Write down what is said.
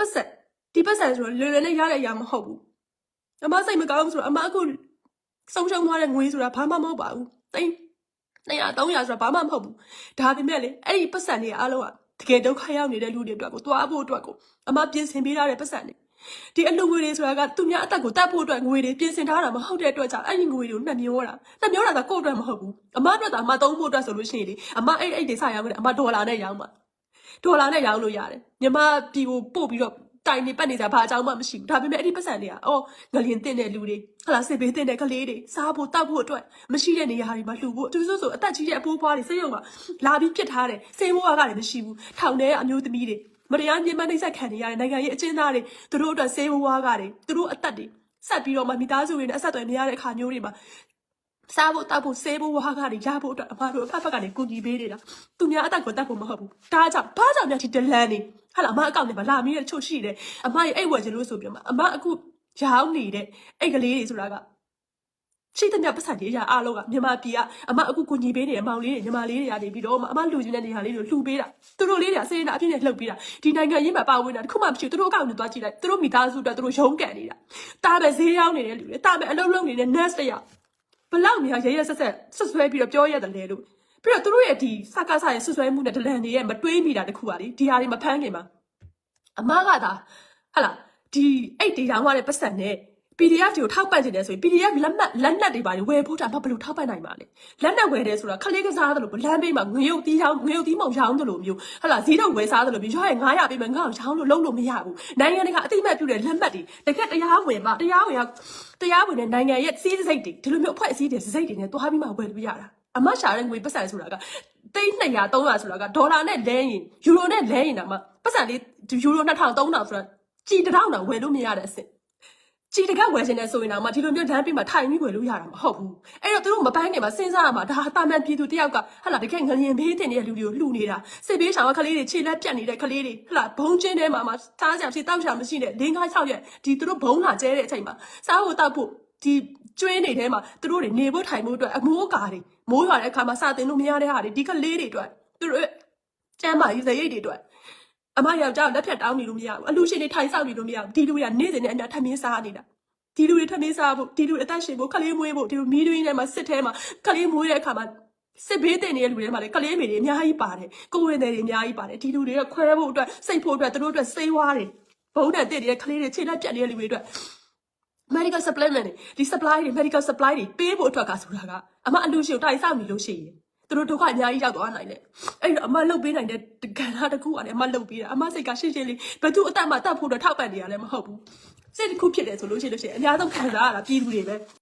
ပတ်ဆက်ဒီပတ်ဆက်ဆိုတော့လွယ်လွယ်နဲ့ရတဲ့အရာမဟုတ်ဘူးအမစိတ်မကောင်းဘူးဆိုတော့အမအခုဆုံးရှုံးသွားတဲ့ငွေဆိုတာဘာမှမဟုတ်ပါဘူးတိတ်200 300ဆိုတာဘာမှမဟုတ်ဘူးဒါပေမဲ့လေအဲ့ဒီပတ်စံတွေအားလုံးကတကယ်ဒုက္ခရောက်နေတဲ့လူတွေအတွက်ကိုသွားဖို့အတွက်ကိုအမပြင်ဆင်ပေးထားတဲ့ပတ်စံတွေဒီအလူငွေတွေဆိုတာကသူများအသက်ကိုတတ်ဖို့အတွက်ငွေတွေပြင်ဆင်ထားတာမဟုတ်တဲ့အတွက်ကြောင့်အဲ့ဒီငွေတွေကိုနှမျောတာဒါကိုယ့်အတွက်မဟုတ်ဘူးအမအတွက်ဒါအမသုံးဖို့အတွက်ဆိုလို့ရှိရင်လေအမအဲ့ဒီစရောင်းတယ်အမဒေါ်လာနဲ့ရောင်းမှာဒေါ်လာနဲ့ရောင်းလို့ရတယ်မြန်မာပြည်ကိုပို့ပြီးတော့တိုင်နေပတ်နေကြဘာအကြောင်းမှမရှိဘူးဒါပေမဲ့အဲ့ဒီပတ်စံတွေကအော်ငလျင်တင်တဲ့လူတွေဟလာစစ်ဘေးတင်တဲ့ကလေးတွေစားဖို့တောက်ဖို့အတွက်မရှိတဲ့နေရာတွေမှာလှူဖို့သူဆိုအသက်ကြီးတဲ့အဖိုးဖွားတွေစိတ်ရုံမှာလာပြီးပြစ်ထားတယ်စေဘိုးကလည်းမရှိဘူးထောင်ထဲအမျိုးသမီးတွေမတရားညှဉ်းပန်းနှိပ်စက်ခံနေရတဲ့နိုင်ငံရေးအကျဉ်းသားတွေသူတို့အတွက်စေဘိုးကတွေသူတို့အသက်တွေဆက်ပြီးတော့မှမိသားစုတွေနဲ့အဆက်အသွယ်နေရတဲ့အခါမျိုးတွေမှာစားဖို့တောက်ဖို့စေဘိုးကတွေရဖို့အတွက်အမတို့အဖက်ဖက်ကနေကူညီပေးနေတာသူများအသက်ကိုတတ်ဖို့မဟုတ်ဘူးဒါကြောင့်ဘာကြောင့်များဒီဒလန်နေဟာလာအမအကောင့်တွေမှာလာမီးတဲ့ချို့ရှိတယ်အမရဲ့အိတ်ဝယ်ခြင်းလို့ဆိုပြီးတော့အမအခုရောင်းနေတဲ့အိတ်ကလေးတွေဆိုတာကရှိတဲ့မြတ်ပတ်စံတွေအရာအားလုံးကမြန်မာပြည်ကအမအခုကူညီပေးနေတဲ့အမောင်လေးတွေညီမလေးတွေကနေပြီးတော့အမလူချင်းတဲ့နေရာလေးတွေလှူပေးတာသူတို့လေးတွေကစေနာအပြည့်နဲ့လှုပ်ပေးတာဒီနိုင်ငံရေးမှာပါဝင်တာတခုမှမရှိဘူးသူတို့အကောင့်တွေသွားကြည့်လိုက်သူတို့မိသားစုအတွက်သူတို့ရုံးကန်နေတာတာပဲဈေးရောက်နေတဲ့လူတွေတာပဲအလုံးလုံးနေတဲ့ nurse တယောက်ဘလောက်များရဲရဲဆက်ဆက်ဆွဆွဲပြီးတော့ပြောရတယ်လေလို့ပြီးတော့သူတို့ရဲ့ဒီစကားဆရဲ့ဆွဆွဲမှုနဲ့ဒလန်တွေရဲ့မတွေးမိတာတခုပါလေဒီဟာတွေမဖမ်းခင်မှာအမကသာဟာလာဒီအိတ်တွေရောင်းရတဲ့ပတ်စံနဲ့ PDF တွေကိုထောက်ပံ့နေတယ်ဆိုရင် PDF လက်နက်တွေပါလေဝယ်ဖို့တာဘာလို့ထောက်ပံ့နိုင်ပါလဲလက်နက်ဝယ်တယ်ဆိုတာခလေးကစားတယ်လို့လမ်းဘေးမှာငရုတ်သီးမောင်ရောင်းတယ်လို့မျိုးဟာလာဈေးတော့ဝယ်စားတယ်လို့မျိုးရွာရဲ့900ပေးမယ်ငါ့ကိုရောင်းလို့လုံးလို့မရဘူးနိုင်ငံတကာအတိအမှတ်ပြုတဲ့လက်မှတ်တွေတကယ်တရားဝင်တဲ့နိုင်ငံရဲ့စီးစိတ်တွေဒီလိုမျိုးအဖွဲ့အစည်းတွေစိတ်တွေနဲ့တွားပြီးမှဝယ်လို့ရတာအမရှာတဲ့ငွေပတ်စံဆိုတာကတိတ်200 300ဆိုတာကဒေါ်လာနဲ့လဲရင်ယူရိုနဲ့လဲရင်တော့မှပတ်စံလေးယူရို2000 3000ဆိုတာကြည်1000တောင်ဝယ်လို့မရတဲ့အစ်စ်ကြည်တကဝယ်ခြင်းနဲ့ဆိုရင်တော့မှဒီလိုမျိုးလမ်းပြီးမှထိုင်ပြီးဝယ်လို့ရတာမဟုတ်ဘူးအဲ့တော့သူတို့မပန်းခင်မှာစဉ်းစားရမှာဒါတာမန်ပြည်သူတယောက်ကဟာလာတကယ်ငလျင်ဘေးတင်နေတဲ့လူတွေကိုလှူနေတာစစ်ဘေးရှောင်ကလေးတွေခြေလက်ပြတ်နေတဲ့ကလေးတွေဟာလာဘုံချင်းထဲမှာစားကြဖြစ်တောက်ချာမရှိတဲ့၄၅6ရက်ဒီသူတို့ဘုံလာကျဲတဲ့အချိန်မှာစားဖို့တောက်ဖို့ဒီကျွေးနေထဲမှာသူတို့တွေနေဖို့ထိုင်ဖို့အတွက်အမိုးကာတွေမိုးရွာတဲ့အခါမှာစတင်လို့မရတဲ့ဟာတွေဒီကလေးတွေအတွက်သူတို့ကျမ်းမာရေးစရိတ်တွေအတွက်အမယောက်ျားလက်ဖြတ်တောင်းနေလို့မရဘူးအလူရှင်တွေထိုင်ဆောင်နေလို့မရဘူးဒီလူတွေကနေ့စဉ်နဲ့အများထမင်းစားနေတာဒီလူတွေထမင်းစားဖို့ဒီလူအသက်ရှင်ဖို့ခလေးမွေးဖို့ဒီလိုမီးတွင်းထဲမှာစစ်ထဲမှာခလေးမွေးတဲ့အခါမှာစစ်ဘေးတင်နေတဲ့လူတွေထဲမှာလေခလေးမေတွေအများကြီးပါတယ်ကိုဝင်တွေအများကြီးပါတယ်ဒီလူတွေကခွဲဖို့အတွက်စိတ်ဖို့အတွက်သူတို့အတွက်စေးဝါးတယ်ဘုံနဲ့တက်နေတဲ့ခလေးတွေခြေလက်ပြတ်နေတဲ့လူတွေအတွက် medical supplement ဒီ supply တွေ medical supply တွေပေးဖို့အတွက်ကဆိုတာကအမအလူရှင်တိုင်ဆောင်နေလို့ရှိရင်သူတို့ဒုက္ခအများကြီးရောက်သွားနိုင်တယ်အဲ့တော့အမလှုပ်ပေးနိုင်တဲ့ကဏ္ဍတစ်ခုကလည်းအမလှုပ်ပေးတာအမစိတ်ကရှင်းရှင်းလေးဘသူအသက်မှတတ်ဖို့တော့ထောက်ပံ့နေရလည်းမဟုတ်ဘူးစိတ်တစ်ခုဖြစ်တယ်ဆိုလို့ရှိရင်အများဆုံးခံစားရတာပြည်သူတွေပဲ